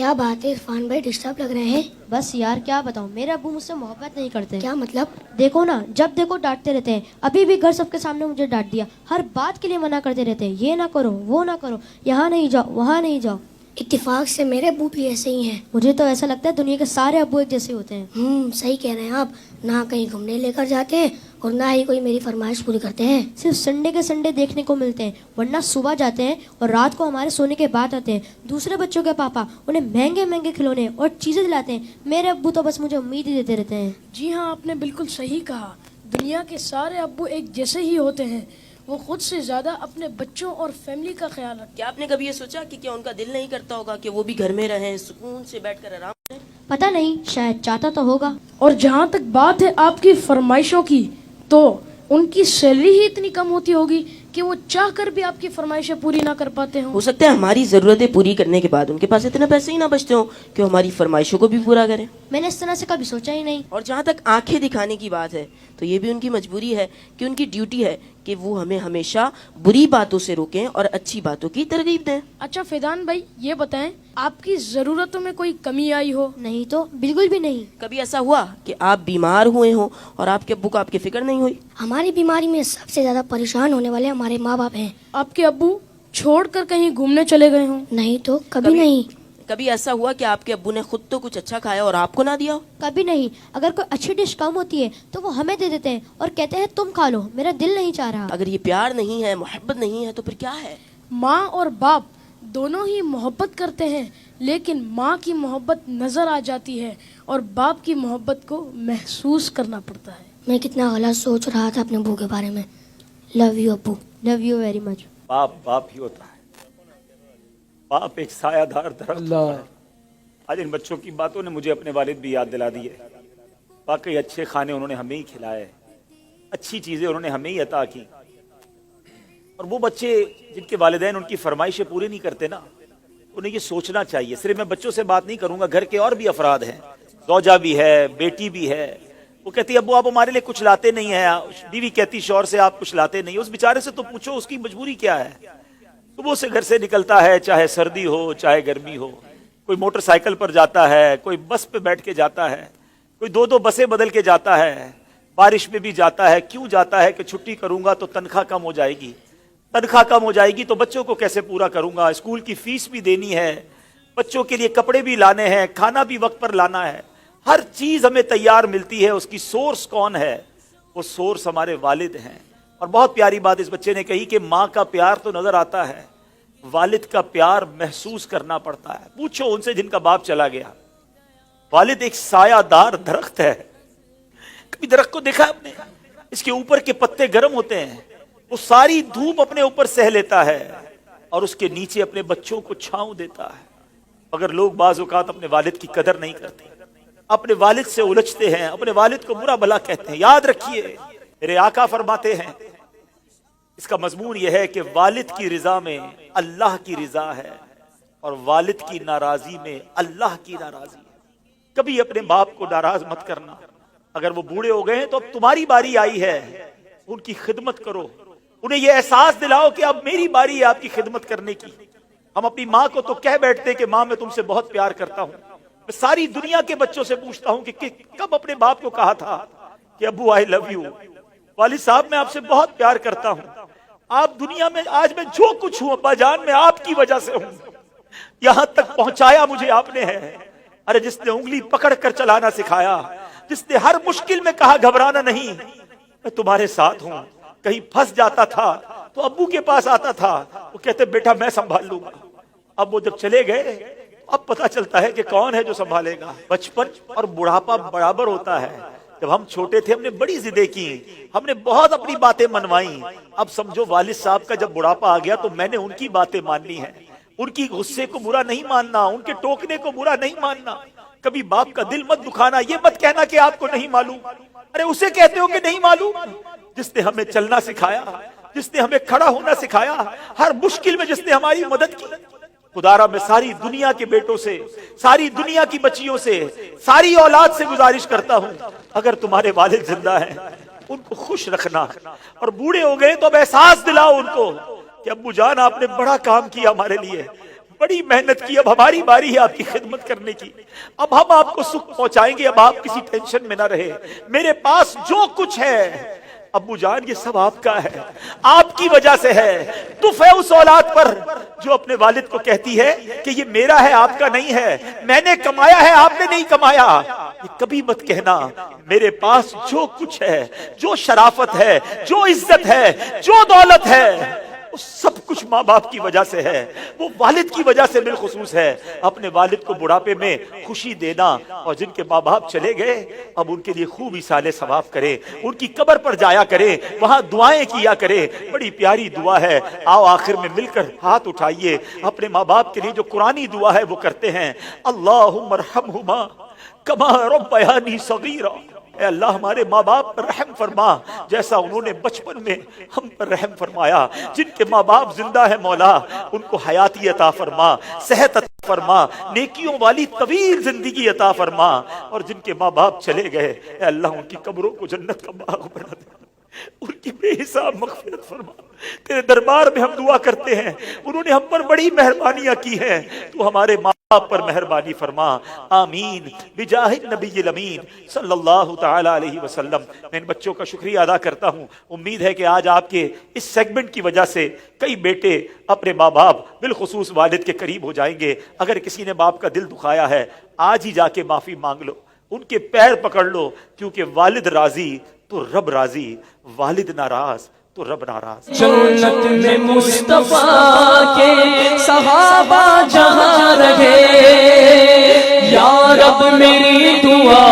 کیا بات ہے عرفان بھائی، ڈسٹرب لگ رہے ہیں؟ بس یار کیا بتاؤں، میرے ابو مجھ سے محبت نہیں کرتے. کیا مطلب؟ دیکھو نا، جب دیکھو ڈانٹتے رہتے ہیں. ابھی بھی گھر سب کے سامنے مجھے ڈانٹ دیا. ہر بات کے لیے منع کرتے رہتے ہیں، یہ نہ کرو وہ نہ کرو، یہاں نہیں جاؤ وہاں نہیں جاؤ. اتفاق سے میرے ابو بھی ایسے ہی ہیں. مجھے تو ایسا لگتا ہے دنیا کے سارے ابو ایک جیسے ہوتے ہیں. صحیح کہہ رہے ہیں آپ. نہ کہیں گھومنے لے کر جاتے ہیں اور نہ ہی کوئی میری فرمائش پوری کرتے ہیں. صرف سنڈے کے سنڈے دیکھنے کو ملتے ہیں، ورنہ صبح جاتے ہیں اور رات کو ہمارے سونے کے بعد آتے ہیں. دوسرے بچوں کے پاپا انہیں مہنگے مہنگے کھلونے اور چیزیں دلاتے ہیں. میرے ابو تو بس مجھے امید ہی دیتے رہتے ہیں. جی ہاں، آپ نے بالکل صحیح کہا. دنیا کے سارے ابو ایک جیسے ہی ہوتے ہیں. وہ خود سے زیادہ اپنے بچوں اور فیملی کا خیال رکھتے ہیں. کیا آپ نے کبھی یہ سوچا کہ کیا ان کا دل نہیں کرتا ہوگا کہ وہ بھی گھر میں رہیں، سکون سے بیٹھ کر آرام کریں؟ پتہ نہیں، شاید چاہتا تو ہوگا. اور جہاں تک بات ہے آپ کی فرمائشوں کی، تو ان کی سیلری ہی اتنی کم ہوتی ہوگی کہ وہ چاہ کر بھی آپ کی فرمائشیں پوری نہ کر پاتے ہوں. ہو سکتا ہے ہماری ضرورتیں پوری کرنے کے بعد ان کے پاس اتنے پیسے ہی نہ بچتے ہوں کہ وہ ہماری فرمائشوں کو بھی پورا کریں. میں نے اس طرح سے کبھی سوچا ہی نہیں. اور جہاں تک آنکھیں دکھانے کی بات ہے تو یہ بھی ان کی مجبوری ہے کہ ان کی ڈیوٹی ہے کہ وہ ہمیں ہمیشہ بری باتوں سے روکیں اور اچھی باتوں کی ترغیب دیں. اچھا فیضان بھائی، یہ بتائیں آپ کی ضرورتوں میں کوئی کمی آئی ہو؟ نہیں تو بالکل بھی نہیں. کبھی ایسا ہوا کہ آپ بیمار ہوئے ہوں اور آپ کے ابو کو آپ کی فکر نہیں ہوئی؟ ہماری بیماری میں سب سے زیادہ پریشان ہونے والے ہمارے ماں باپ ہیں. آپ کے ابو چھوڑ کر کہیں گھومنے چلے گئے ہوں؟ نہیں تو کبھی نہیں. کبھی ایسا ہوا کہ آپ کے ابو نے خود تو کچھ اچھا کھایا اور آپ کو نہ دیا ہو؟ کبھی نہیں. اگر کوئی اچھی ڈش کم ہوتی ہے تو وہ ہمیں دے دیتے ہیں اور کہتے ہیں تم کھا لو، میرا دل نہیں چاہ رہا. اگر یہ پیار نہیں ہے، محبت نہیں ہے، تو پھر کیا ہے؟ ماں اور باپ دونوں ہی محبت کرتے ہیں، لیکن ماں کی محبت نظر آ جاتی ہے اور باپ کی محبت کو محسوس کرنا پڑتا ہے. میں کتنا غلط سوچ رہا تھا اپنے ابو کے بارے میں. لو یو ابو. Love you very much. باپ ہی ہوتا ہے. باپ ایک سایہ دار درخت ہوتا ہے. آج ان بچوں کی باتوں نے مجھے اپنے والد بھی یاد دلا دی ہے. واقعی اچھے کھانے انہوں نے ہمیں ہی کھلائے، اچھی چیزیں انہوں نے ہمیں ہی عطا کی. اور وہ بچے جن کے والدین ان کی فرمائشیں پوری نہیں کرتے نا، انہیں یہ سوچنا چاہیے. صرف میں بچوں سے بات نہیں کروں گا، گھر کے اور بھی افراد ہیں، زوجہ بھی ہے، بیٹی بھی ہے. وہ کہتی ہے ابو آپ ہمارے لیے کچھ لاتے نہیں ہیں. بیوی کہتی شوہر سے آپ کچھ لاتے نہیں. اس بیچارے سے تو پوچھو اس کی مجبوری کیا ہے. صبح سے گھر سے نکلتا ہے، چاہے سردی ہو چاہے گرمی ہو. کوئی موٹر سائیکل پر جاتا ہے، کوئی بس پہ بیٹھ کے جاتا ہے، کوئی دو بسیں بدل کے جاتا ہے، بارش میں بھی جاتا ہے. کیوں جاتا ہے؟ کہ چھٹی کروں گا تو تنخواہ کم ہو جائے گی. تنخواہ کم ہو جائے گی تو بچوں کو کیسے پورا کروں گا؟ اسکول کی فیس بھی دینی ہے، بچوں کے لیے کپڑے بھی لانے ہیں، کھانا بھی وقت پر لانا ہے. ہر چیز ہمیں تیار ملتی ہے. اس کی سورس کون ہے؟ وہ سورس ہمارے والد ہیں. اور بہت پیاری بات اس بچے نے کہی کہ ماں کا پیار تو نظر آتا ہے، والد کا پیار محسوس کرنا پڑتا ہے. پوچھو ان سے جن کا باپ چلا گیا. والد ایک سایہ دار درخت ہے. کبھی درخت کو دیکھا آپ نے؟ اس کے اوپر کے پتے گرم ہوتے ہیں، وہ ساری دھوپ اپنے اوپر سہ لیتا ہے اور اس کے نیچے اپنے بچوں کو چھاؤں دیتا ہے. مگر لوگ بعض اوقات اپنے والد کی قدر نہیں کرتے، اپنے والد سے الجھتے ہیں، اپنے والد کو برا بھلا کہتے ہیں. یاد رکھیے میرے آقا فرماتے ہیں، اس کا مضمون یہ ہے کہ والد کی رضا میں اللہ کی رضا ہے اور والد کی ناراضی میں اللہ کی ناراضی ہے. کبھی اپنے باپ کو ناراض مت کرنا. اگر وہ بوڑھے ہو گئے ہیں تو اب تمہاری باری آئی ہے، ان کی خدمت کرو. انہیں یہ احساس دلاؤ کہ اب میری باری ہے آپ کی خدمت کرنے کی. ہم اپنی ماں کو تو کہہ بیٹھتے کہ ماں میں تم سے بہت پیار کرتا ہوں. میں ساری دنیا کے بچوں سے پوچھتا ہوں کہ کب اپنے باپ کو کہا تھا کہ ابو آئی لو یو، والد صاحب میں آپ سے بہت پیار کرتا ہوں. آپ دنیا میں آج میں جو کچھ ہوں ابا جان میں آپ کی وجہ سے ہوں. یہاں تک پہنچایا مجھے آپ نے ہے. ارے جس نے انگلی پکڑ کر چلانا سکھایا، جس نے ہر مشکل میں کہا گھبرانا نہیں، میں تمہارے ساتھ ہوں. کہیں پھنس جاتا تھا تو ابو کے پاس آتا تھا، وہ کہتے بیٹا میں سنبھال لوں گا. اب وہ جب چلے گئے اب پتا چلتا ہے کہ کون ہے جو سنبھالے گا. بچپن اور بڑھاپا برابر ہوتا ہے. جب ہم چھوٹے تھے ہم نے بڑی ضدیں کی، ہم نے بہت اپنی باتیں منوائیں. اب سمجھو والد صاحب کا جب بڑھاپا آ گیا تو میں نے ان کی باتیں ماننی ہے. ان کی غصے کو برا نہیں ماننا، ان کے ٹوکنے کو برا نہیں ماننا. کبھی باپ کا دل مت دکھانا. یہ مت کہنا کہ آپ کو نہیں معلوم. ارے اسے کہتے ہو کہ نہیں معلوم جس نے ہمیں چلنا سکھایا، جس نے ہمیں کھڑا ہونا سکھایا، ہر مشکل میں جس نے ہماری مدد کی. خدارا میں ساری دنیا کے بیٹوں سے، ساری دنیا کی بچیوں سے، ساری اولاد سے گزارش کرتا ہوں اگر تمہارے والد زندہ ہیں ان کو خوش رکھنا. اور بوڑھے ہو گئے تو اب احساس دلاؤ ان کو کہ ابو جان آپ نے بڑا کام کیا ہمارے لیے، بڑی محنت کی، اب ہماری باری ہے آپ کی خدمت کرنے کی، اب ہم آپ کو سکھ پہنچائیں گے، اب آپ کسی ٹینشن میں نہ رہے، میرے پاس جو کچھ ہے ابو جان یہ سب آپ کا ہے، آپ کی وجہ سے ہے۔ دف ہے اس اولاد پر جو اپنے والد کو کہتی ہے کہ یہ میرا ہے آپ کا نہیں ہے، میں نے کمایا ہے آپ نے نہیں کمایا۔ یہ کبھی مت کہنا میرے پاس جو کچھ ہے، جو شرافت ہے، جو عزت ہے، جو دولت ہے، وہ سب کچھ ماں باپ کی وجہ سے ہے، وہ والد کی وجہ سے بالخصوص ہے۔ اپنے والد کو بڑھاپے میں خوشی دینا، اور جن کے ماں باپ چلے گئے اب ان کے لیے خوب اصالہ ثواب کرے، ان کی قبر پر جایا کرے، وہاں دعائیں کیا کرے، بڑی پیاری دعا ہے۔ آؤ آخر میں مل کر ہاتھ اٹھائیے، اپنے ماں باپ کے لیے جو قرآنی دعا ہے وہ کرتے ہیں۔ اللہم ارحمہما کما ربیانی صغیرا، اے اللہ ہمارے ماں باپ پر رحم فرما جیسا انہوں نے بچپن میں ہم پر رحم فرمایا۔ جن کے ماں باپ زندہ ہے مولا ان کو حیاتی عطا فرما، صحت عطا فرما، نیکیوں والی طویل زندگی عطا فرما، اور جن کے ماں باپ چلے گئے اے اللہ ان کی قبروں کو جنت کا باغ بنا دے، ان کی بے حساب مغفرت فرما۔ تیرے دربار میں ہم دعا کرتے ہیں، انہوں نے ہم پر بڑی مہربانیاں کی ہیں، تو ہمارے ماں باپ پر مہربانی فرما، آمین بجاہ النبی الامین صلی اللہ تعالی علیہ وسلم۔ میں ان بچوں کا شکریہ ادا کرتا ہوں، امید ہے کہ آج آپ کے اس سیگمنٹ کی وجہ سے کئی بیٹے اپنے ماں باپ بالخصوص والد کے قریب ہو جائیں گے۔ اگر کسی نے باپ کا دل دکھایا ہے آج ہی جا کے معافی مانگ لو، ان کے پیر پکڑ لو، کیونکہ والد راضی تو رب راضی، والد ناراض تو رب ناراض۔ جنت میں مصطفیٰ کے صحابہ جہاں رہے، یا رب میری دعا